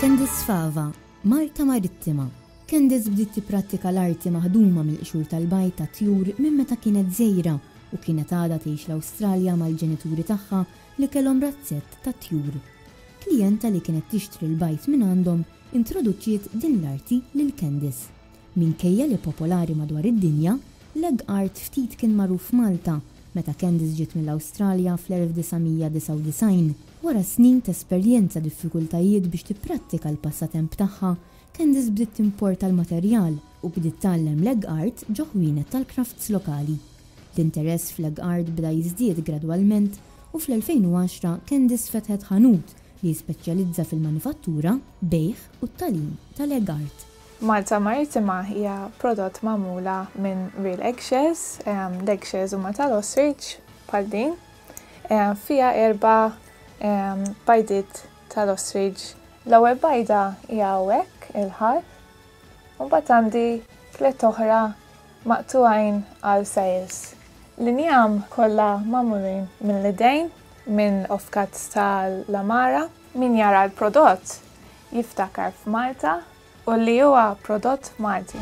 Candice Fava, Malta Marittima. Candice bdiet tipprattika l-arti maħduma mill-qxur tal-bajt ta' tjur minn meta kienet żgħira u kienet għadha tgħix l-Awstralja mal-ġenituri tagħha li kellhom razzett ta' tjur. Klijenta li kienet tixtri l-bajt minn għandhom introduċiet din l-arti lil Candice. Minkejja li popolari madwar id-dinja, leg art ftit kien magħruf Malta meta Candice ġiet mill-Awstralja fl-1999. Wara snin ta' esperjenza diffikultajiet biex tipprattika l-passatemp tagħha, Candice bdiet timporta l-materjal u bdiet tgħallem leg art ġo ħwienet tal-crafts lokali. L-interess f'leg art bda jiżdied gradwalment u fl-2010 Candice fetħet ħanut li jispeċjalizza fil-manifattura, bejgħ u t-tagħlim tal-leg art. Malta Marittima hija prodott magħmula minn real eggshells, l-eggshells huma tal-ostrich bħal din. Fiha 4 bajdiet tal-ostrich. L-ewwel bajda hija hawnhekk il-ħar, u mbagħad għandi 3 oħra maqtugħin għal sales. L-injam kollha magħmulin mill-idejn minn offcuts tal-Amara. Min jara l-prodott jiftakar f'Malta u li huwa prodott Malti.